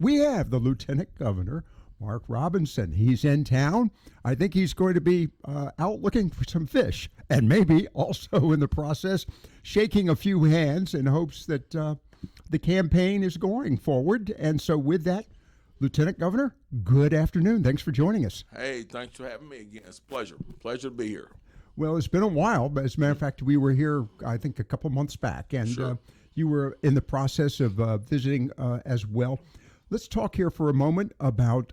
we have the Lieutenant Governor, Mark Robinson. He's in town. I think he's going to be out looking for some fish and maybe also in the process shaking a few hands in hopes that the campaign is going forward. And so with that, Lieutenant Governor, good afternoon. Thanks for joining us. Hey, thanks for having me again. It's a pleasure. Pleasure to be here. Well, it's been a while, but as a matter of fact, we were here, I think, a couple months back, and Sure. You were in the process of visiting as well. Let's talk here for a moment about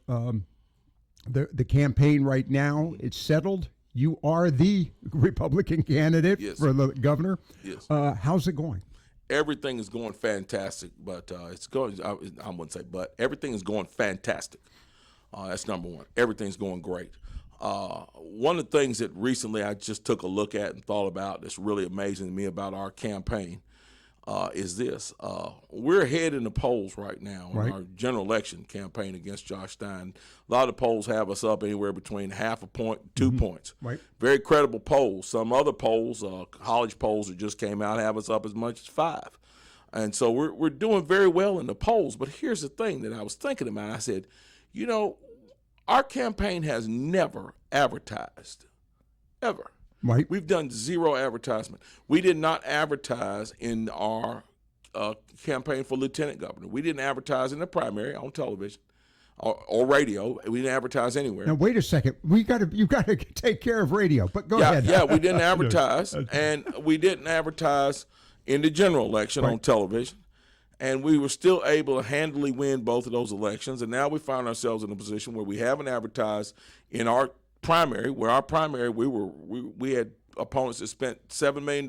the campaign right now. It's settled. You are the Republican candidate Yes. for the governor. Yes. How's it going? Everything is going fantastic, but it's going, I wouldn't say, but everything is going fantastic. That's number one. Everything's going great. One of the things that recently I just took a look at and thought about that's really amazing to me about our campaign is this. We're ahead in the polls right now in our general election campaign against Josh Stein. A lot of the polls have us up anywhere between half a point, 2 points. Right. Very credible polls. Some other polls, college polls that just came out, have us up as much as 5. And so we're doing very well in the polls. But here's the thing that I was thinking about. I said, you know, our campaign has never advertised, ever. Right. We've done 0 advertisement. We did not advertise in our campaign for lieutenant governor. We didn't advertise in the primary on television or radio. We didn't advertise anywhere. Now wait a second. You got to take care of radio. But go ahead. Yeah, we didn't advertise, and we didn't advertise in the general election on television. And we were still able to handily win both of those elections. And now we found ourselves in a position where we haven't advertised in our primary, where our primary we had opponents that spent $7 million,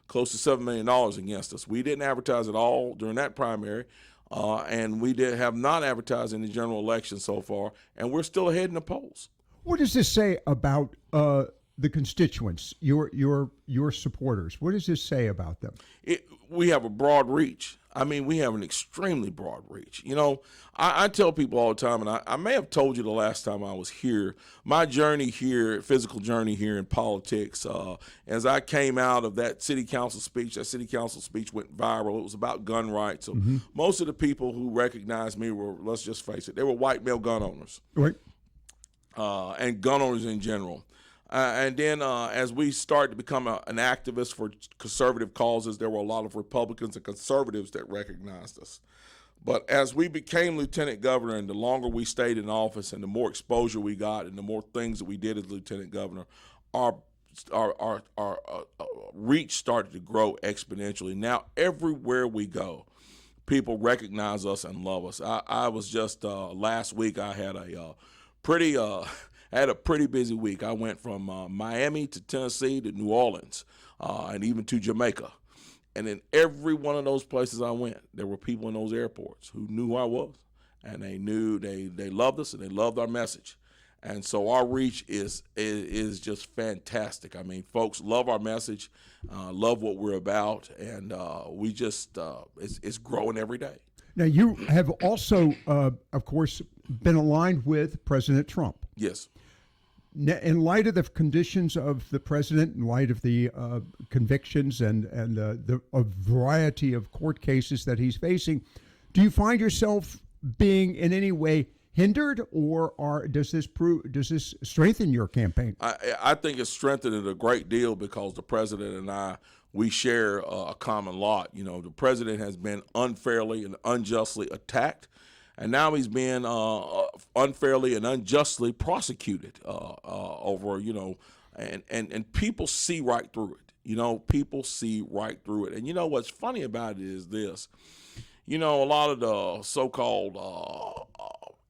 close to $7 million against us. We didn't advertise at all during that primary, and we have not advertised in the general election so far, and we're still ahead in the polls. What does this say about the constituents, your supporters? What does this say about them? We have a broad reach. I mean, we have an extremely broad reach. You know, I tell people all the time, and I may have told you the last time I was here, my journey here, physical journey here in politics, as I came out of that city council speech went viral. It was about gun rights. So most of the people who recognized me were, let's just face it, they were white male gun owners. Right. And gun owners in general. And then as we started to become an activist for conservative causes, there were a lot of Republicans and conservatives that recognized us. But as we became lieutenant governor, and the longer we stayed in office and the more exposure we got and the more things that we did as lieutenant governor, our reach started to grow exponentially. Now, everywhere we go, people recognize us and love us. I was just last week, I had a pretty busy week. I went from Miami to Tennessee to New Orleans and even to Jamaica. And in every one of those places I went, there were people in those airports who knew who I was, and they knew they loved us and they loved our message. And so our reach is just fantastic. I mean, folks love our message, love what we're about, and we just it's growing every day. Now, you have also, of course, been aligned with President Trump. Yes. In light of the conditions of the president, in light of the convictions and a variety of court cases that he's facing, do you find yourself being in any way hindered, or does this strengthen your campaign? I think it's strengthened it a great deal because the president and we share a common lot. You know, the president has been unfairly and unjustly attacked, and now he's been unfairly and unjustly prosecuted over, you know, and people see right through it. You know, people see right through it. And you know what's funny about it is this. You know, a lot of the so-called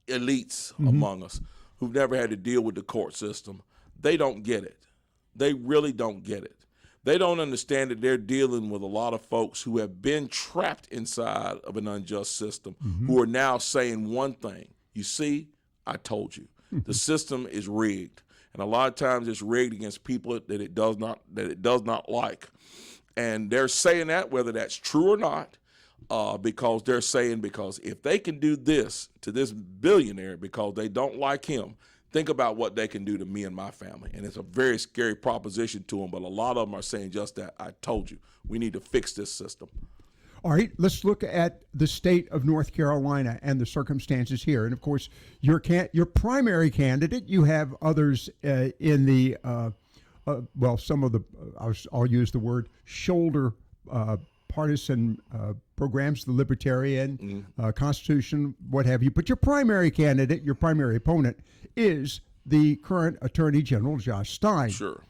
elites among us who've never had to deal with the court system, they don't get it. They really don't get it. They don't understand that they're dealing with a lot of folks who have been trapped inside of an unjust system, who are now saying one thing: you see, I told you. The system is rigged, and a lot of times it's rigged against people that it does not like. And they're saying that, whether that's true or not, because they're saying, because if they can do this to this billionaire because they don't like him, think about what they can do to me and my family. And it's a very scary proposition to them, but a lot of them are saying just that. I told you, we need to fix this system. All right, let's look at the state of North Carolina and the circumstances here. And of course, your primary candidate. You have others in the some of the I'll use the word shoulder partisan programs, the Libertarian Constitution, what have you. But your primary candidate, your primary opponent, is the current Attorney General Josh Stein. Sure.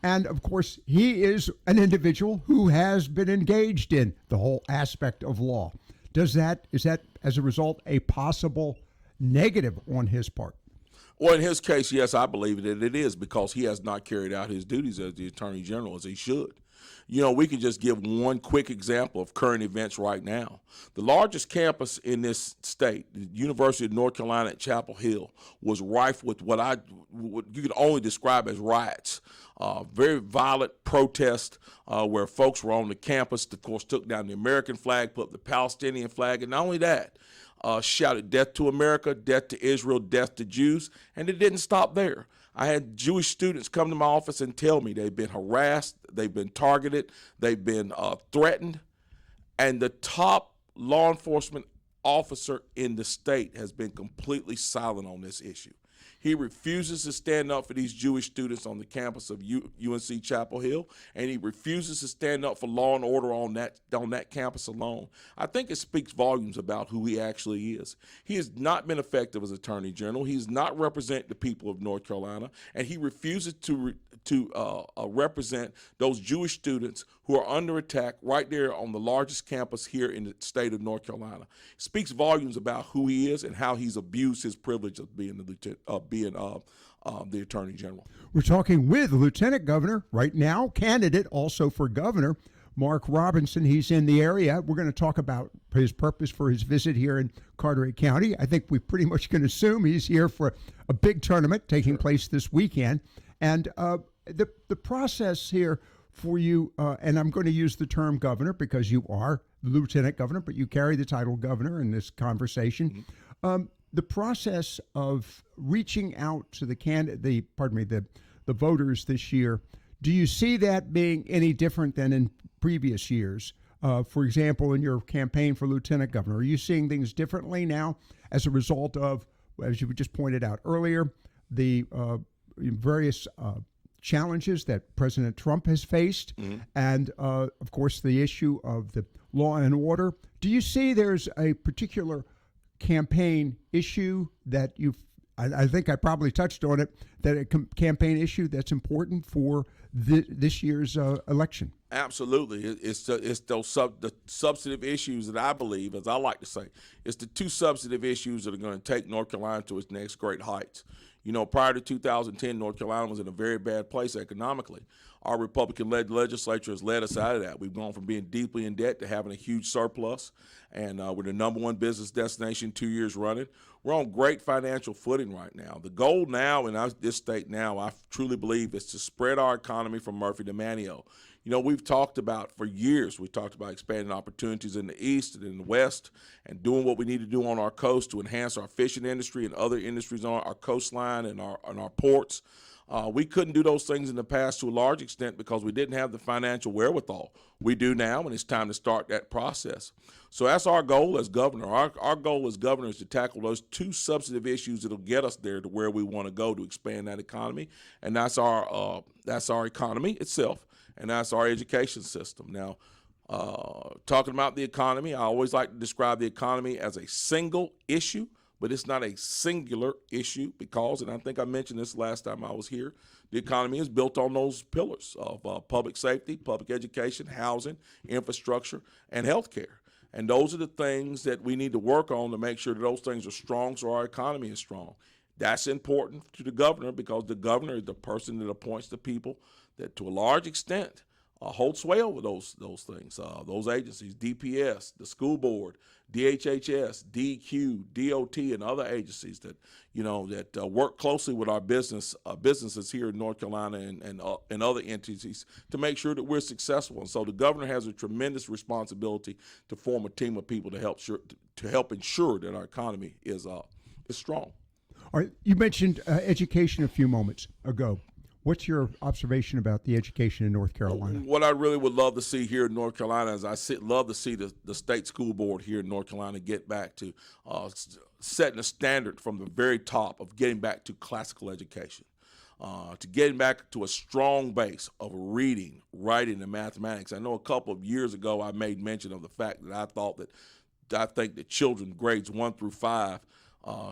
And of course, he is an individual who has been engaged in the whole aspect of law. Is that as a result a possible negative on his part? Well, in his case, yes, I believe that it is, because he has not carried out his duties as the Attorney General as he should. You know, we can just give one quick example of current events right now. The largest campus in this state, the University of North Carolina at Chapel Hill, was rife with what you could only describe as riots. Very violent protest where folks were on the campus, of course, took down the American flag, put up the Palestinian flag, and not only that, shouted death to America, death to Israel, death to Jews, and it didn't stop there. I had Jewish students come to my office and tell me they've been harassed, they've been targeted, they've been threatened, and the top law enforcement officer in the state has been completely silent on this issue. He refuses to stand up for these Jewish students on the campus of UNC Chapel Hill, and he refuses to stand up for law and order on that campus alone. I think it speaks volumes about who he actually is. He has not been effective as Attorney General. He does not represent the people of North Carolina, and he refuses to represent those Jewish students who are under attack right there on the largest campus here in the state of North Carolina. It speaks volumes about who he is and how he's abused his privilege of being the Attorney General. We're talking with Lieutenant Governor, right now, candidate also for governor, Mark Robinson. He's in the area. We're going to talk about his purpose for his visit here in Carteret County. I think we pretty much can assume he's here for a big tournament taking place this weekend. And the process here for you, and I'm going to use the term governor because you are the lieutenant governor, but you carry the title governor in this conversation. The process of reaching out to the voters this year, do you see that being any different than in previous years? For example, in your campaign for lieutenant governor, are you seeing things differently now as a result of, as you just pointed out earlier, the various challenges that President Trump has faced, and of course the issue of the law and order? Do you see there's a particular campaign issue that I think I probably touched on it, that a campaign issue that's important for this year's election? Absolutely. It's those the substantive issues that I believe, as I like to say, it's the two substantive issues that are going to take North Carolina to its next great heights. You know, prior to 2010, North Carolina was in a very bad place economically. Our Republican-led legislature has led us out of that. We've gone from being deeply in debt to having a huge surplus, and we're the #1 business destination 2 years running. We're on great financial footing right now. The goal now in this state now, I truly believe, is to spread our economy from Murphy to Manteo. You know, we've talked about for years, we've talked about expanding opportunities in the east and in the west and doing what we need to do on our coast to enhance our fishing industry and other industries on our coastline and our ports. We couldn't do those things in the past to a large extent because we didn't have the financial wherewithal. We do now, and it's time to start that process. So that's our goal as governor. Our goal as governor is to tackle those two substantive issues that'll get us there to where we want to go to expand that economy, and that's our economy itself, and that's our education system. Now, talking about the economy, I always like to describe the economy as a single issue, but it's not a singular issue because, and I think I mentioned this last time I was here, the economy is built on those pillars of public safety, public education, housing, infrastructure, and healthcare. And those are the things that we need to work on to make sure that those things are strong so our economy is strong. That's important to the governor because the governor is the person that appoints the people that, to a large extent, hold sway over those things, those agencies, DPS, the school board, DHHS, DQ, DOT, and other agencies that work closely with our businesses here in North Carolina and other entities to make sure that we're successful. And so the governor has a tremendous responsibility to form a team of people to help ensure that our economy is strong. All right, you mentioned education a few moments ago. What's your observation about the education in North Carolina? What I really would love to see here in North Carolina is love to see the state school board here in North Carolina get back to setting a standard from the very top of getting back to classical education, to getting back to a strong base of reading, writing, and mathematics. I know a couple of years ago I made mention of the fact that I think that children grades 1 through 5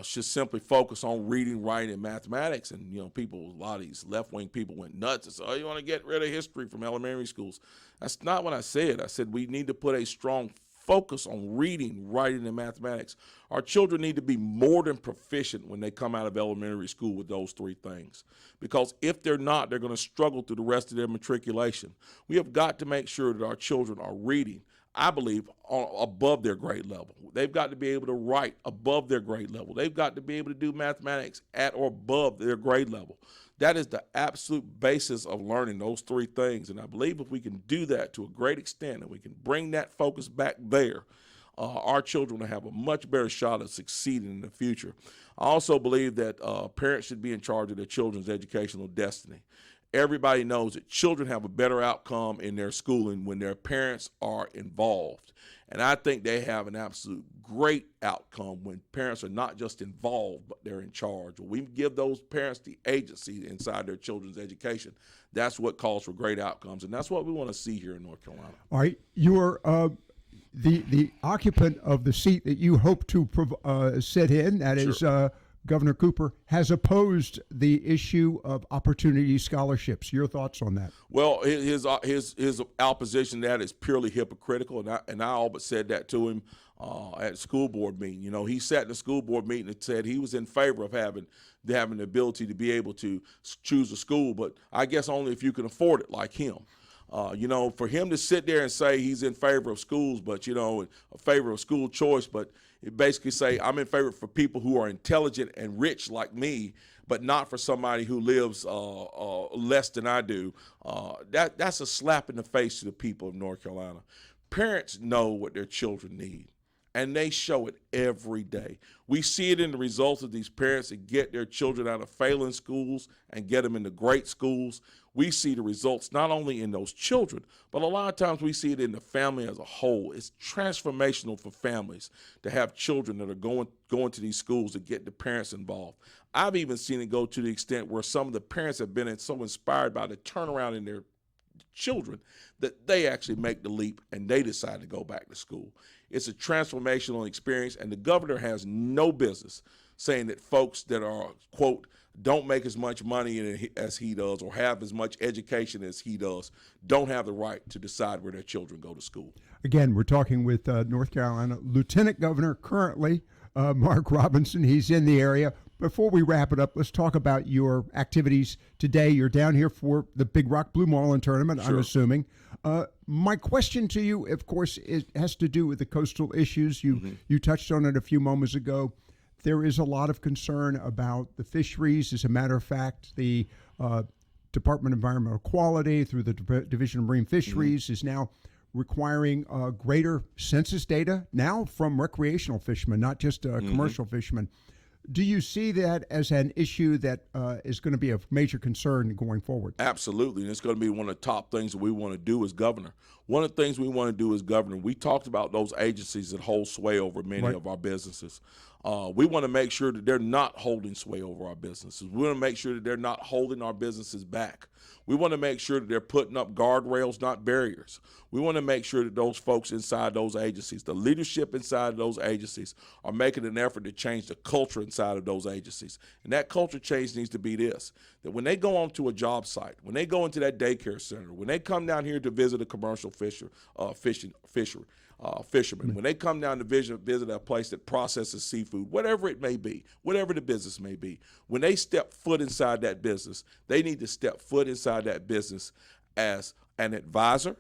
should simply focus on reading, writing, and mathematics. And, a lot of these left-wing people went nuts and said, oh, you want to get rid of history from elementary schools. That's not what I said. I said we need to put a strong focus on reading, writing, and mathematics. Our children need to be more than proficient when they come out of elementary school with those 3 things. Because if they're not, they're going to struggle through the rest of their matriculation. We have got to make sure that our children are reading, I believe, above their grade level. They've got to be able to write above their grade level. They've got to be able to do mathematics at or above their grade level. That is the absolute basis of learning those 3 things. And I believe if we can do that to a great extent and we can bring that focus back there, our children will have a much better shot at succeeding in the future. I also believe that parents should be in charge of their children's educational destiny. Everybody knows that children have a better outcome in their schooling when their parents are involved. And I think they have an absolute great outcome when parents are not just involved, but they're in charge. When we give those parents the agency inside their children's education, that's what calls for great outcomes. And that's what we want to see here in North Carolina. All right. You're the occupant of the seat that you hope to sit in, that is Governor Cooper, has opposed the issue of opportunity scholarships. Your thoughts on that? Well, his opposition to that is purely hypocritical, and I all but said that to him at school board meeting. He sat in the school board meeting and said he was in favor of having the ability to be able to choose a school, but I guess only if you can afford it, like him. For him to sit there and say he's in favor of schools, but, in favor of school choice, but it basically say I'm in favor for people who are intelligent and rich like me, but not for somebody who lives less than I do. That's a slap in the face to the people of North Carolina. Parents know what their children need, and they show it every day. We see it in the results of these parents that get their children out of failing schools and get them into great schools. We see the results not only in those children, but a lot of times we see it in the family as a whole. It's transformational for families to have children that are going to these schools to get the parents involved. I've even seen it go to the extent where some of the parents have been so inspired by the turnaround in their children that they actually make the leap and they decide to go back to school. It's a transformational experience, and the governor has no business saying that folks that are, quote, don't make as much money as he does or have as much education as he does, don't have the right to decide where their children go to school. Again, we're talking with North Carolina Lieutenant Governor currently, Mark Robinson. He's in the area. Before we wrap it up, let's talk about your activities today. You're down here for the Big Rock Blue Marlin tournament, sure. I'm assuming. My question to you, of course, has to do with the coastal issues. You touched on it a few moments ago. There is a lot of concern about the fisheries. As a matter of fact, the Department of Environmental Quality, through the Division of Marine Fisheries, is now requiring greater census data now from recreational fishermen, not just commercial fishermen. Do you see that as an issue that is going to be a major concern going forward? Absolutely, and it's going to be one of the top things that we want to do as governor. One of the things we want to do as governor, we talked about those agencies that hold sway over many of our businesses. We want to make sure that they're not holding sway over our businesses. We want to make sure that they're not holding our businesses back. We want to make sure that they're putting up guardrails, not barriers. We want to make sure that those folks inside those agencies, the leadership inside those agencies, are making an effort to change the culture inside of those agencies. And that culture change needs to be this, that when they go onto a job site, when they go into that daycare center, when they come down here to visit a commercial fisherman, when they come down to visit a place that processes seafood, whatever it may be, whatever the business may be, when they step foot inside that business, they need to step foot inside that business as an advisor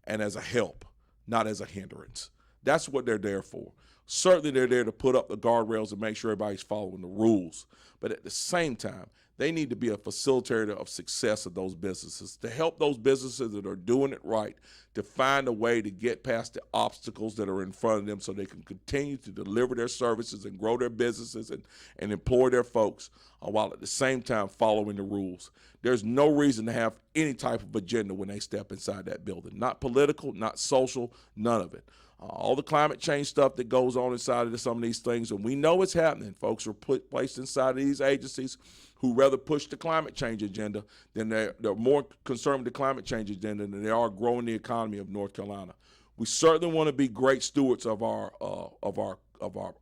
and as a help, not as a hindrance. That's what they're there for. Certainly they're there to put up the guardrails and make sure everybody's following the rules. But at the same time, they need to be a facilitator of success of those businesses, to help those businesses that are doing it right to find a way to get past the obstacles that are in front of them so they can continue to deliver their services and grow their businesses and employ their folks while at the same time following the rules. There's no reason to have any type of agenda when they step inside that building. Not political, not social, none of it. All the climate change stuff that goes on inside of some of these things, and we know it's happening. Folks are placed inside of these agencies who rather push the climate change agenda than they're more concerned with the climate change agenda than they are growing the economy of North Carolina. We certainly want to be great stewards of our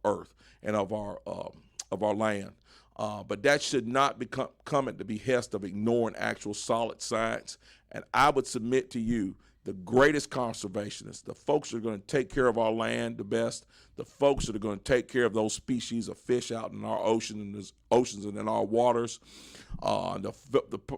earth and of our land, but that should not come at the behest of ignoring actual solid science. And I would submit to you, the greatest conservationists, the folks that are going to take care of our land the best, the folks that are going to take care of those species of fish out in our oceans and in our waters, the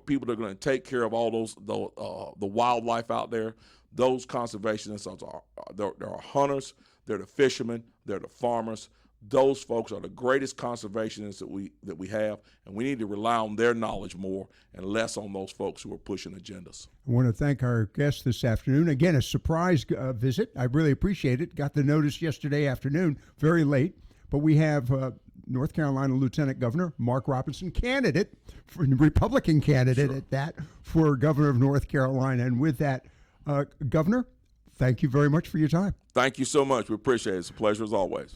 people that are going to take care of all the wildlife out there, those conservationists are hunters, they're the fishermen, they're the farmers. Those folks are the greatest conservationists that we have, and we need to rely on their knowledge more and less on those folks who are pushing agendas. I want to thank our guest this afternoon. Again, a surprise visit. I really appreciate it. Got the notice yesterday afternoon, very late, but we have North Carolina Lieutenant Governor Mark Robinson, Republican candidate Sure. at that, for governor of North Carolina. And with that, Governor, thank you very much for your time. Thank you so much. We appreciate it. It's a pleasure as always.